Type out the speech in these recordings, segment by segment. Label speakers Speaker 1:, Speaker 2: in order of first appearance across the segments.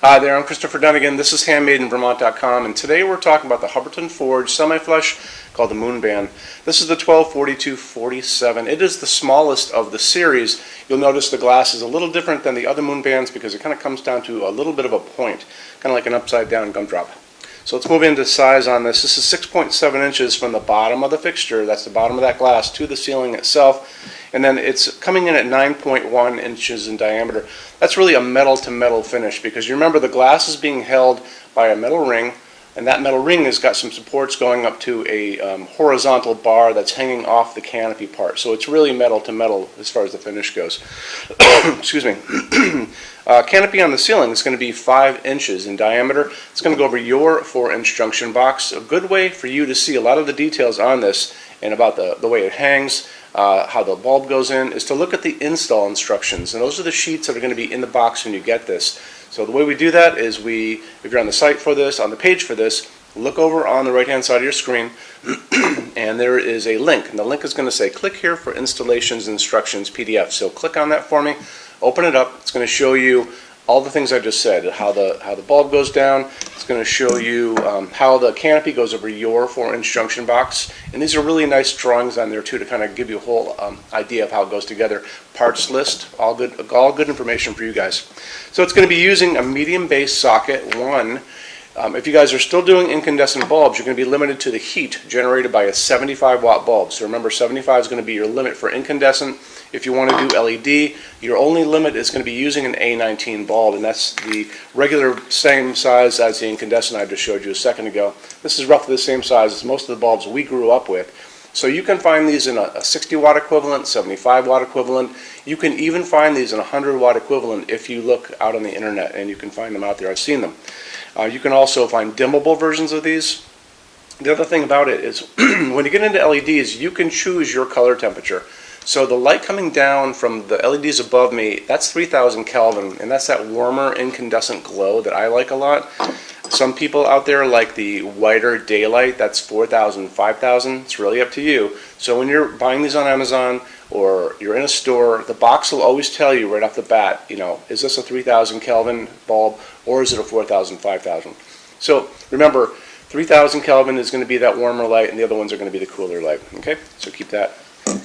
Speaker 1: Hi there, I'm Christopher Dunnigan. This is HandmadeInVermont.com, and today we're talking about the Hubbardton Forge semi-flush called the Moonband. This is the 1242-47. It is the smallest of the series. You'll notice the glass is a little different than the other Moonbands because it kind of comes down to a little bit of a point, kind of like an upside-down gumdrop. So let's move into size on this. This is 6.7 inches from the bottom of the fixture, that's the bottom of that glass, to the ceiling itself. And then it's coming in at 9.1 inches in diameter. That's really a metal-to-metal finish because you remember the glass is being held by a metal ring, and that metal ring has got some supports going up to a horizontal bar that's hanging off the canopy part. So it's really metal-to-metal as far as the finish goes. Excuse me. Canopy on the ceiling is going to be 5 inches in diameter. It's going to go over your 4-inch junction box. A good way for you to see a lot of the details on this and about the way it hangs, how the bulb goes in, is to look at the install instructions. And those are the sheets that are going to be in the box when you get this. So the way we do that is if you're on the site for this, on the page for this, look over on the right-hand side of your screen, and there is a link. And the link is going to say, click here for installations instructions PDF. So click on that for me, open it up. It's going to show you all the things I just said, how the bulb goes down. It's going to show you how the canopy goes over your 4-inch junction box. And these are really nice drawings on there too to kind of give you a whole idea of how it goes together. Parts list, all good information for you guys. So it's going to be using a medium base socket 1. If you guys are still doing incandescent bulbs, you're going to be limited to the heat generated by a 75 watt bulb. So remember, 75 is going to be your limit for incandescent. If you want to do LED, your only limit is going to be using an A19 bulb, and that's the regular same size as the incandescent I just showed you a second ago. This is roughly the same size as most of the bulbs we grew up with. So you can find these in a 60 watt equivalent, 75 watt equivalent. You can even find these in a 100 watt equivalent if you look out on the internet, and you can find them out there. I've seen them. You can also find dimmable versions of these. The other thing about it is when you get into LEDs, you can choose your color temperature. So the light coming down from the LEDs above me, that's 3000 Kelvin, and that's that warmer incandescent glow that I like a lot. Some people out there like the whiter daylight, that's 4000, 5000. It's really up to you. So when you're buying these on Amazon or you're in a store, the box will always tell you right off the bat, you know, is this a 3000 Kelvin bulb or is it a 4000, 5000? So remember, 3000 Kelvin is going to be that warmer light and the other ones are going to be the cooler light. Okay, so keep that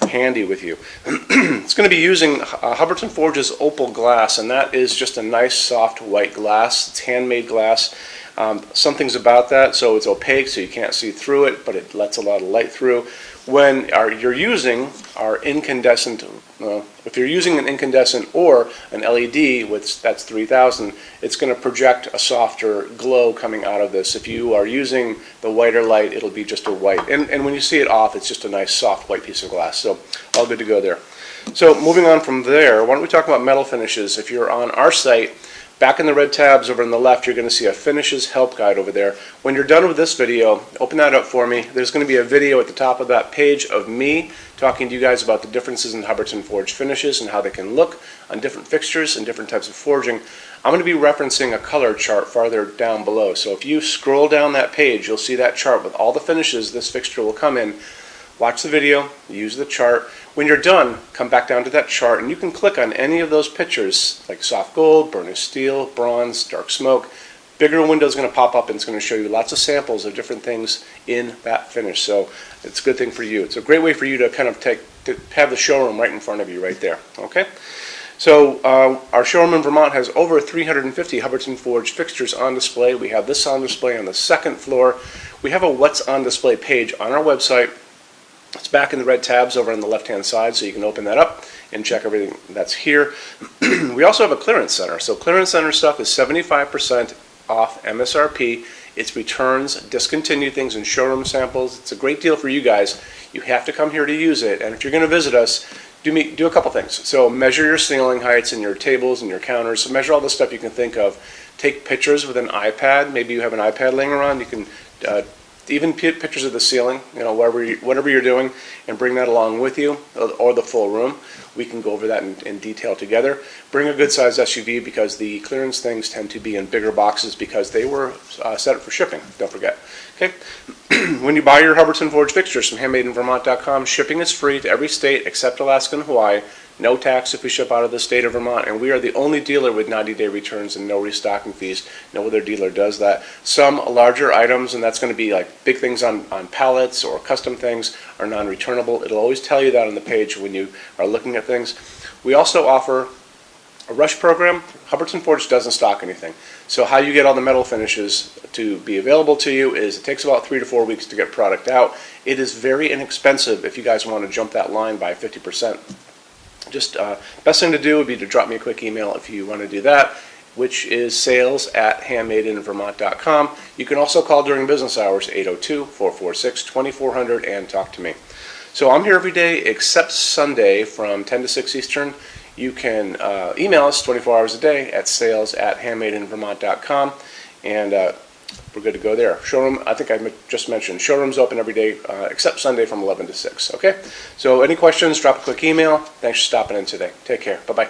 Speaker 1: handy with you. It's going to be using Hubbardton Forge's opal glass, and that is just a nice soft white glass. It's handmade glass. Some things about that, so it's opaque so you can't see through it, but it lets a lot of light through. When you're using our incandescent, if you're using an incandescent or an LED, that's 3000, it's going to project a softer glow coming out of this. If you are using the whiter light, it'll be just a white. And when you see it off, it's just a nice soft white piece of glass. So all good to go there. So moving on from there, why don't we talk about metal finishes? If you're on our site, back in the red tabs over on the left, you're going to see a finishes help guide over there. When you're done with this video, open that up for me. There's going to be a video at the top of that page of me talking to you guys about the differences in Hubbardton Forge finishes and how they can look on different fixtures and different types of forging. I'm going to be referencing a color chart farther down below. So if you scroll down that page, you'll see that chart with all the finishes this fixture will come in. Watch the video, use the chart. When you're done, come back down to that chart and you can click on any of those pictures like soft gold, burnished steel, bronze, dark smoke. Bigger window is going to pop up and it's going to show you lots of samples of different things in that finish. So it's a good thing for you. It's a great way for you to kind of have the showroom right in front of you right there. Okay? So our showroom in Vermont has over 350 Hubbardton Forge fixtures on display. We have this on display on the second floor. We have a What's on Display page on our website. It's back in the red tabs over on the left-hand side, so you can open that up and check everything that's here. We also have a clearance center. So clearance center stuff is 75% off MSRP. It's returns, discontinued things, and showroom samples. It's a great deal for you guys. You have to come here to use it, and if you're going to visit us, do a couple things. So measure your ceiling heights and your tables and your counters. So measure all the stuff you can think of. Take pictures with an iPad. Maybe you have an iPad laying around. You can even pictures of the ceiling, you know, whatever you're doing, and bring that along with you, or the full room. We can go over that in detail together. Bring a good-sized SUV because the clearance things tend to be in bigger boxes because they were set up for shipping, don't forget. Okay. When you buy your Hubbardton Forge fixtures from HandmadeInVermont.com, shipping is free to every state except Alaska and Hawaii. no tax if we ship out of the state of Vermont, and we are the only dealer with 90-day returns and no restocking fees. No other dealer does that. Some larger items, and that's going to be like big things on pallets or custom things, are non-returnable. It'll always tell you that on the page when you are looking at things. We also offer a rush program. Hubbardton Forge doesn't stock anything. So how you get all the metal finishes to be available to you is it takes about 3 to 4 weeks to get product out. It is very inexpensive if you guys want to jump that line by 50%. Just best thing to do would be to drop me a quick email if you want to do that, which is sales@HandmadeInVermont.com. You can also call during business hours, 802-446-2400, and talk to me. So I'm here every day except Sunday from 10 to 6 Eastern. You can email us 24 hours a day at sales@HandmadeInVermont.com, and we're good to go there. Showroom, I think I just mentioned, showroom's open every day except Sunday from 11 to 6. Okay? So any questions, drop a quick email. Thanks for stopping in today. Take care. Bye-bye.